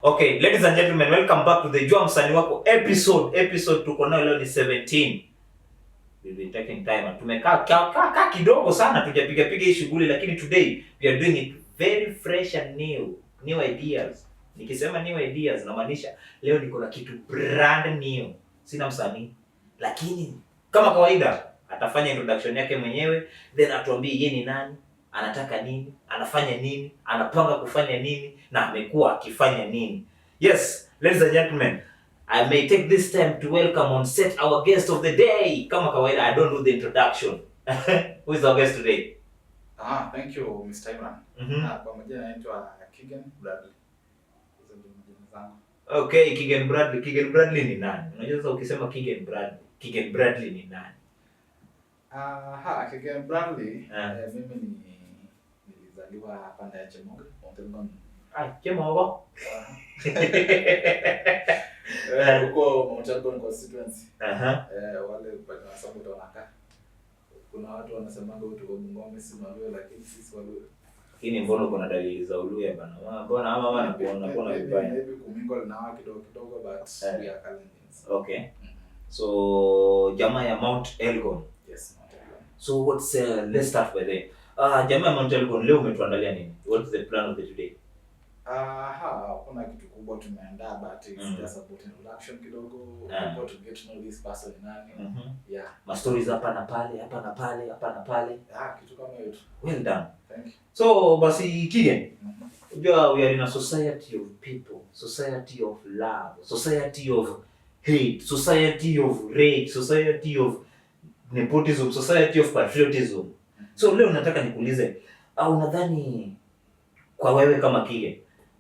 Okay, ladies and gentlemen, welcome back to the Msani Wako episode tuko nayo leo ni 17. We've been taking time. Tumekaa kidogo sana tujapiga hii shughuli, lakini today we are doing it very fresh and new ideas. Nikisema new ideas namaanisha leo niko na kitu brand new. Sina msanii, lakini kama kawaida atafanya introduction yake mwenyewe, then atuambie yeye ni nani, anataka nini, anafanya nini, anapanga kufanya nini na amekuwa akifanya nini. Yes, ladies and gentlemen, I may take this time to welcome on set our guest of the day. Kama kawaida, I don't do the introduction. Who is our guest today? Thank you, Mr. Imran. Kwa majina naitwa Kigen Bradley. Hizo ndio majina zangu. Okay, Kigen Bradley. Kigen Bradley ni nani? Unajua sasa ukisema Kigen Bradley ni nani? Kigen Bradley, mimi nilizaliwa hapa ndani ya Chemogo, Mount Chemogo. Huko Mount constituency. Wale kwa sababu tunakaa. Kuna watu wanasemanga utu wa Ngome si Maluo, lakini sisi Waluo. Lakini mbona kuna dalili za Uluya bana? Mbona ama nakuona vibaya? Maybe kumingle na wao kidogo but we are Kalenjins. Okay. So jamaa ya Mount Elgon. Yes, Mount Elgon. So let's start by there. Jamaa ya Mount Elgon, leo umetuandalia nini? What is the plan of the today? Kuna kitu kubwa tumeandaa but it's just about introduction kidogo, to get to know this person nani. Yeah. Ma stories hapa na pale. Kitu kama hiyo. Well done. Thank you. So basi Kigen. Unajua we are in a society of people, society of love, society of hate, society of rage, society of nepotism, society of patriotism. So leo nataka nikuulize, unadhani kwa wewe kama Kigen,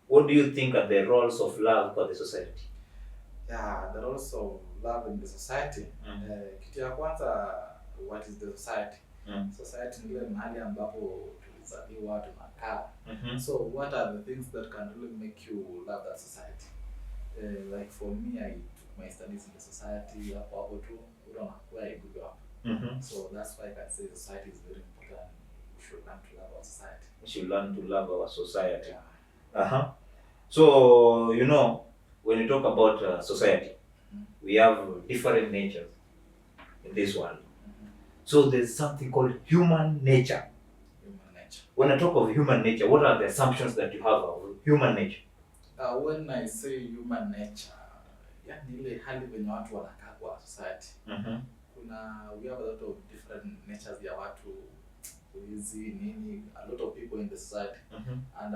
what do you think are the roles of love for the society? The roles of love in the society. Kitu ya kwanza, what is the society? Society ni ile mahali ambapo tulizaliwa, tunakaa. So what are the things that can really make you love that society? Like for me, I took my studies in the society, hapo tu where I grew up. So that's why I can say society is very important. We should learn to love our society. We should learn to love our society. So, you know, when you talk about society, we have different natures in this world. So there's something called human nature. When I talk of human nature, what are the assumptions that you have of human nature? When I say human nature, yani ile hali venye watu wanakaa kwa society. We have a lot of different natures ya watu, wizi, nini, a lot of people in the society. And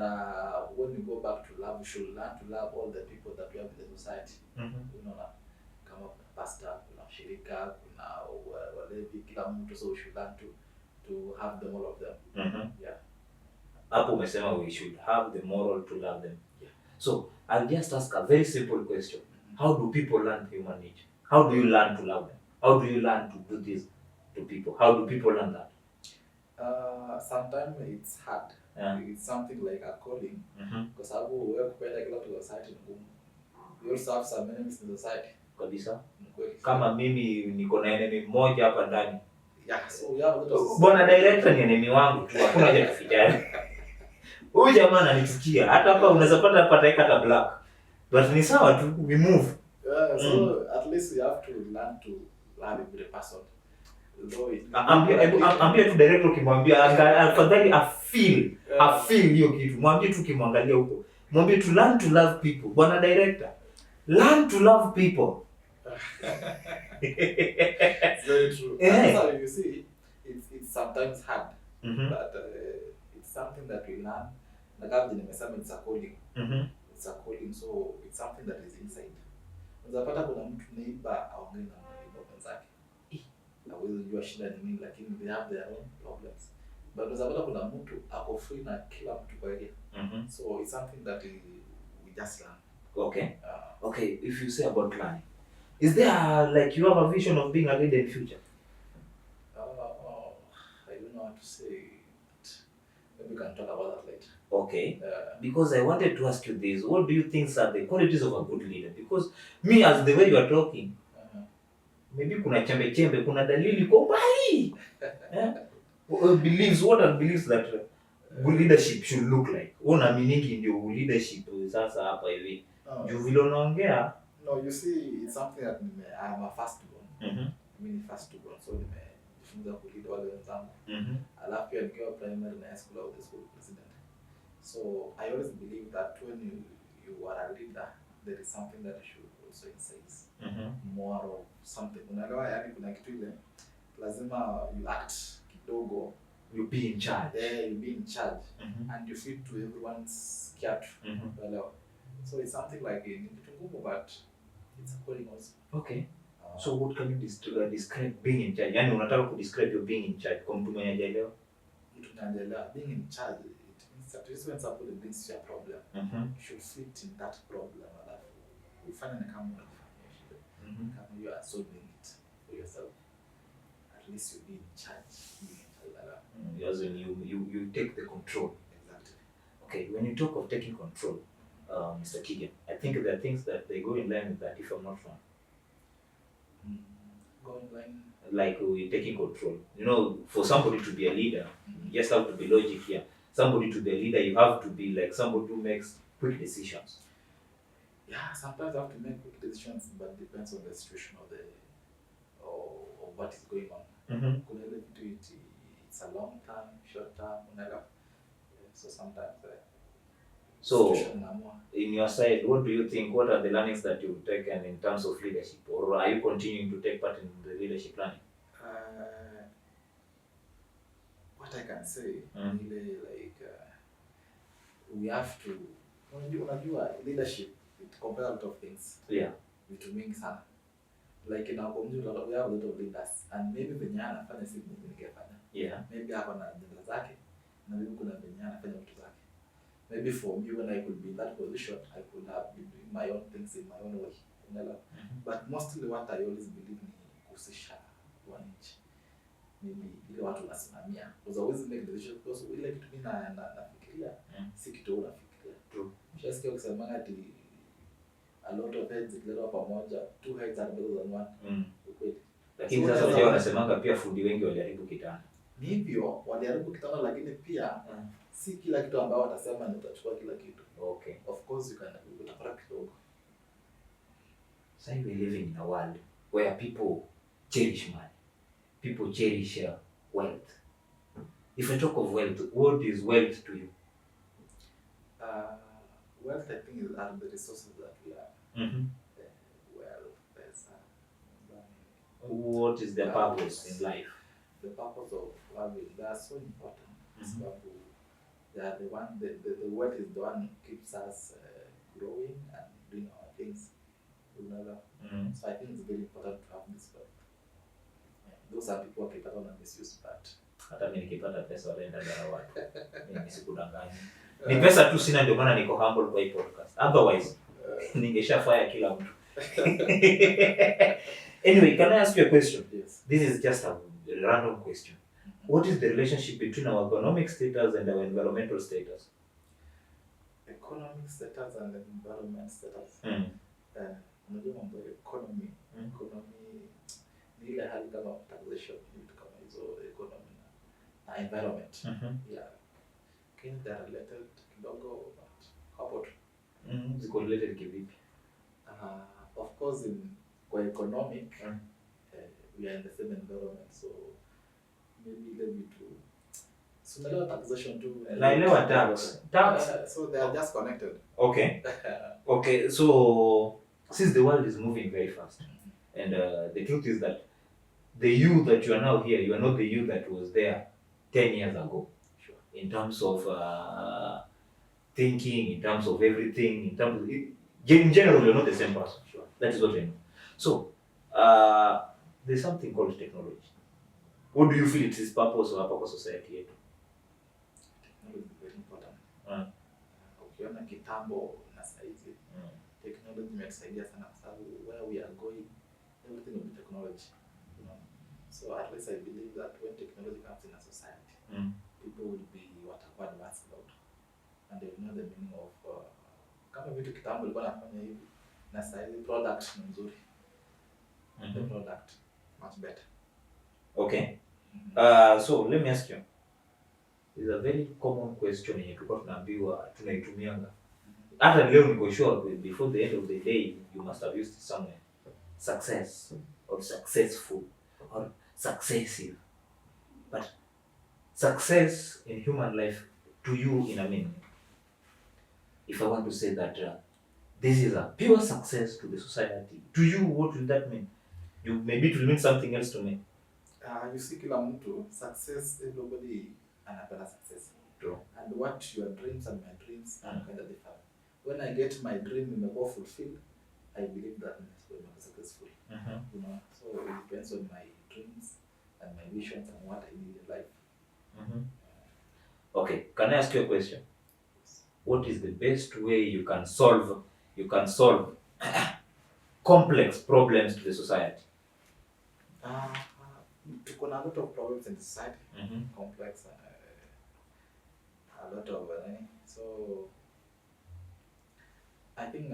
when we go back to love, we should learn to love all the people that we have in the society. Unaona, kama pastor, kuna shirika, kuna walevi, kila mtu, so we should learn to have them, all of them. Yeah. Hapo umesema we should have the moral to love them. Yeah. So I'll just ask a very simple question. How do people learn human nature? How do you learn to love them? How do you learn to do this to people? How do people learn that? Sometimes it's hard. It's something like a calling. Kwa sababu wewe kupenda kila mtu society ni ngumu. You also have some enemies in society. Kabisa. Kama mimi niko na enemy mmoja hapa ndani. Yeah, so we have a lot of... Bwana director ni enemy wangu tu. Hakuna haja kufichana. Huyu jamaa ananichukia. Hata hapa unaweza pata hata black. But ni sawa tu, we move. So at least you have to learn to love every person. Ambia tu director ukimwambia afadhali afeel hiyo kitu. Mwambie tu ukimwangalia huko. Mwambie to learn to love people. Bwana director, learn to love people. It's very true. So you see, it's sometimes hard, but it's something that we learn. Na kama nimesema it's a calling. It's a calling, so it's something that is inside. Unapata kuna mtu neighbor aongee na mwenzake. Hawezi jua shida ni nini, lakini they have their own problems. But unapata kuna mtu ako free na kila mtu kwa area. So it's something that we just learn. Okay. Okay, if you say about learning, is there like you have a vision of being a leader in future? I don't know how to say it. Maybe we can talk about that later. Okay. Because I wanted to ask you this. What do you think are the qualities of a good leader? Because me, as the way you are talking, maybe kuna chembe, kuna dalili kwa mbali. What are beliefs that good leadership should look like? Una meaning ndio leadership sasa hapa hivi. No, Juu vile unaongea. No, you see, it's something that I'm a firstborn. Mimi ni firstborn, so nimejifunza kulead wale wenzangu. Alafu pia nikiwa primary na high school I was the school president. So I always believe that when you are a leader, there is something that you should also insist. More of something. Unaelewa, yani kuna kitu ile lazima you act kidogo. You be in charge. Yeah, you be in charge. And you fit to everyone's care. So it's something like in Kitungumu, but it's a calling also. Okay. So what can you describe being in charge? Yani unataka ku describe your being in charge kwa mtu mwenye hajaelewa? Mtu mwenye hajaelewa, being in charge, it means that when somebody brings you a problem, you should fit in that problem. Alafu ufanye na kama unafanya shida. Kama you are solving it for yourself, at least you be in charge. As in you take the control. Exactly. Okay, when you talk of taking control, Mr. Kigen, I think there are things that they go in line with that, if I'm not wrong. Go in line? Like we're taking control. You know, for somebody to be a leader, you just have to be logic here. Somebody to be a leader, you have to be like somebody who makes quick decisions. Yeah, sometimes you have to make quick decisions, but it depends on the situation of what is going on. It's a long term, short term, so sometimes so in your side, what do you think, what are the learnings that you've taken in terms of leadership, or are you continuing to take part in the leadership learning? What I can say, really, we have to, unajua leadership, it compares a lot of things. Yeah. Vitu mingi sana. Like in our community, we have a lot of leaders, and maybe venye anafanya si mimi ningefanya. Yeah. Maybe hapa na agenda zake, na maybe kuna venye anafanya vitu zake. Maybe for me, when I could be in that position, I could have been doing my own things in my own way. But mostly what I always believe ni kuhusisha wananchi. Maybe ile watu nasimamia. Because I always make decisions because ile kitu mimi nafikiria, si kitu unafikiria. True. Mshasikia ukisema ati a lot of heads zikiletwa pamoja, 2 heads are better than 1. Ukweli. Lakini sasa unajua wanasemanga pia fundi wengi waliharibu kitanda. Ni hivyo, waliharibu kitanda, lakini pia si kila kitu ambao watasema ni utachukua kila kitu. Okay. Of course you can utapata kidogo. So we living in a world where people cherish money. People cherish wealth. If I talk of wealth, what is wealth to you? Wealth, I think, are the resources that we have. Wealth, what is the purpose in life? The purpose of having, they are so important. They are the one, the wealth is the one that keeps us growing and doing our things. So I think it's very important to have this wealth. Those are people who are on misuse, but hata mimi nikipata pesa wataenda dara watu. Mimi sikudanganya. Ni pesa tu sina, ndio maana niko humble kwa hii podcast. Otherwise ningeshafaya kila mtu. Anyway, can I ask you a question? Yes. This is just a random question. What is the relationship between our economic status and our environmental status? Economic status and environmental status. Unajua mambo ya economy ni ile hali kama taxation, vitu kama hizo, economy na environment. Yeah. Can they are related kidogo, but how about ziko related kivipi? Of course kwa economic we are in the same environment, so maybe ile vitu similar taxation too. Naelewa tax. So they are just connected. Okay. Okay, so since the world is moving very fast, and the truth is that the you that you are now here, you are not the you that was there 10 years ago. Sure. In terms of thinking, in terms of everything, in terms of in general, you're not the same person. Sure. That is what I know. So there's something called technology. What do you feel it is purpose or hapa kwa society yetu? Technology is very important. Ukiona kitambo na saizi, technology imetusaidia sana kwa sababu where we are going, everything will be technology. So at least I believe that when technology comes in a society, people will be advanced about, and they will know the meaning of kama vitu kitambo ilikuwa nafanya hivi na sasa hivi product ni nzuri. The product much better. Okay. So let me ask you. It's a very common question yenye tulikuwa tunaambiwa tunaitumianga. Hata leo niko sure before the end of the day you must have used it somewhere. Success or successful or successive. But success in human life to you in a meaning. If I want to say that this is a pure success to the society, to you what will that mean? You maybe it will mean something else to me. You see, kila mtu success, everybody anapenda success. True. And what your dreams and my dreams are kind of different. When I get my dream imekuwa fulfilled, I believe that I'm successful. You know, so it depends on my dreams and my visions and what I need in life. Okay, can I ask you a question? What is the best way you can solve complex problems to the society? Tuko na a lot of problems in society, complex, a lot of so I think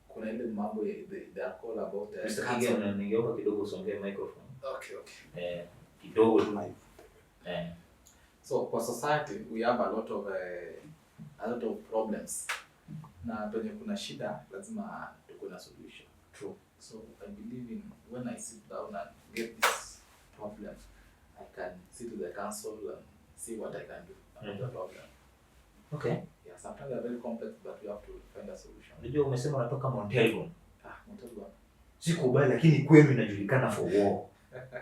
kuna ile mambo they are called about Mr. Kigen, ningeomba kidogo usongee microphone. Okay. Kidogo tu. So for society we have a lot of problems. Na penye kuna shida lazima tuko na solution. True. So I believe in when I sit down and get this problem, I can sit to the council and see what I can do about the problem. Okay. Yeah, sometimes they're very complex, but we have to find a solution. Unajua umesema unatoka Montelgon. Montelgon. Sikubali lakini kwenu inajulikana for war.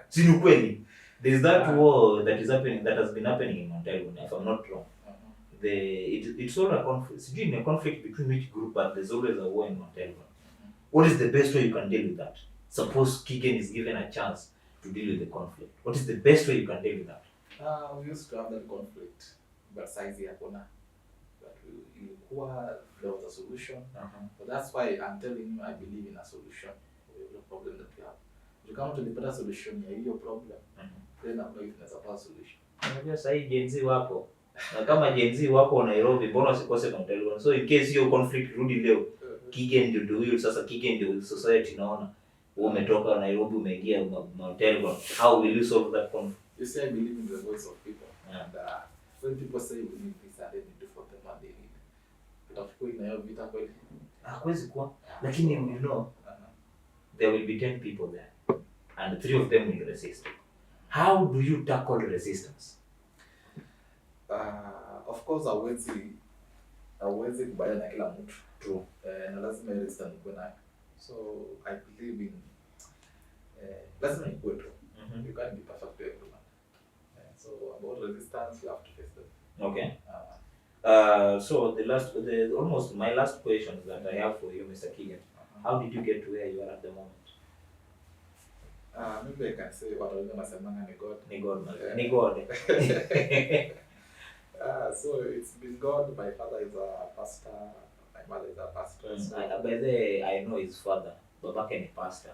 Si ni kweli? There is that war that is happening, that has been happening in Montelgon, if I'm not wrong. It's all a conflict. Sijui ni a conflict between which group, but there's always a war in Montelgon. What is the best way you can deal with that? Suppose Kigen is given a chance to deal with the conflict. What is the best way you can deal with that? We used to have that conflict, but saizi hakuna. But there was a solution. So that's why I'm telling you I believe in a solution for the problem that we have. You come to the solution ya hiyo problem, then I'm going to support solution. Unajua sasa hii Gen Z wako. Na kama Gen Z wako Nairobi, mbona usikose Montelgon? So in case hiyo conflict rudi leo, Kigen ndio huyo sasa, Kigen ndio society naona. Wewe umetoka Nairobi umeingia Montelgon. How will you solve that conflict? You see, I believe in the voice of people. And when people say we need this and they need to for them what they need. Utafikiri inayo vita kweli? Hakuwezi kuwa. Lakini you know, there will be 10 people there and 3 of them will resist. How do you tackle resistance? Of course hauwezi kubaliana na kila mtu. True. Na lazima resistance kuwe nayo. So I believe in lazima ikuwe tu. You can't be perfect to everyone. So about resistance, you have to face them. Okay. So almost my last question that I have for you, Mr. Kigen. How did you get to where you are at the moment? Maybe I can say what I nasemanga ni God. Ni God. So it's been God. My father is a pastor. My mother is a pastor. By the way, I know his father. Babake ni pastor.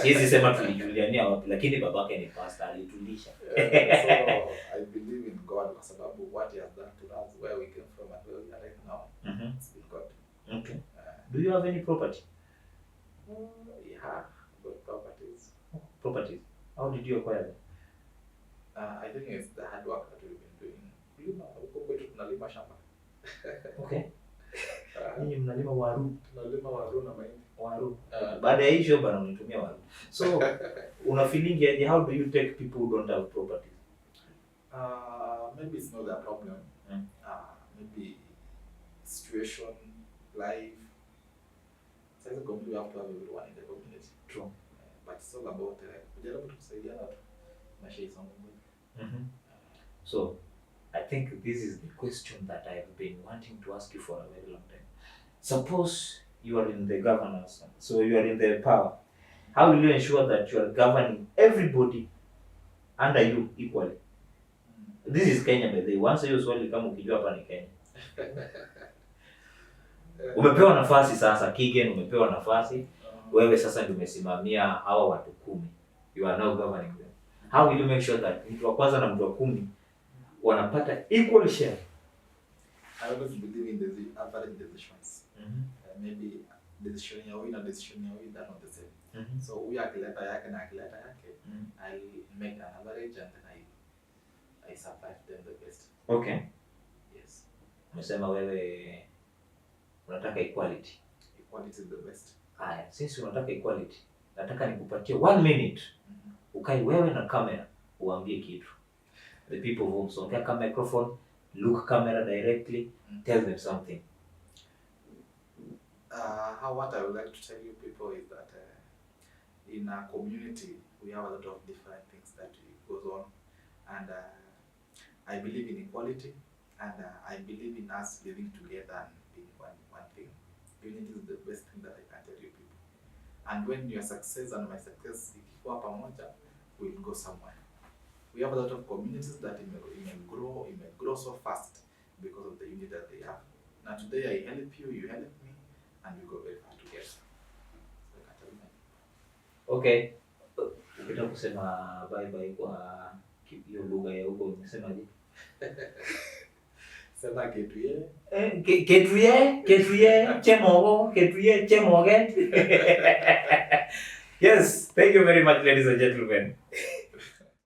Siwezi sema tulijuliania wapi, lakini babake ni pastor, alitulisha. So I believe in God kwa sababu what he has done to us, where we came from and where we are right now. It's been God. Okay. Do you have any property? Yeah, good properties. Properties. How did you acquire them? I think it's the hard work that we've been doing. Kulima, huko kwetu tunalima shamba. Okay. Ninyi mnalima waru. Tunalima waru na mahindi. Waru. Baada ya hiyo bana unitumia waru. So una feeling aje, how do you take people who don't have properties? Maybe it's not their problem. Maybe situation, life. So as a community, we have to have everyone in the community. True. But it's all about kujaribu kusaidiana tu. Maisha isonge mbele. So I think this is the question that I have been wanting to ask you for a very long time. Suppose you are in the governance, so you are in the power. How will you ensure that you are governing everybody under you equally? This is Kenya, by the way. Once hiyo swali kama ukijua hapa ni Kenya. Umepewa nafasi sasa, Kigen, umepewa nafasi. Wewe sasa ndio umesimamia hawa watu 10. You are now governing them. How will you make sure that mtu wa kwanza na mtu wa 10 wanapata equal share? I always believe in the average decisions. Maybe decision ya huyu na decision ya huyu, they're not the same. So huyu akileta yake na akileta yake, I'll make an average and then I survive them the best. Okay. Yes. Umesema wewe unataka equality. Equality is the best. Haya, since unataka equality, nataka nikupatie 1 minute. Ukai wewe na camera uambie kitu. The people of home, so ongea microphone, look camera directly, tell them something. What I would like to tell you people is that in our community we have a lot of different things that goes on, and I believe in equality, and I believe in us living together and being one thing. Unity is the best thing that I can tell you people. And when your success and my success ikikuwa pamoja, we'll go somewhere. We have a lot of communities that may grow so fast because of the unity that they have. Now today I help you, you help me, and we go very far together. Okay. Ukitaka kusema bye bye kwa hiyo lugha ya huko unasemaje? Sema ketuye. Ketuye, chemoge. Yes, thank you very much, ladies and gentlemen.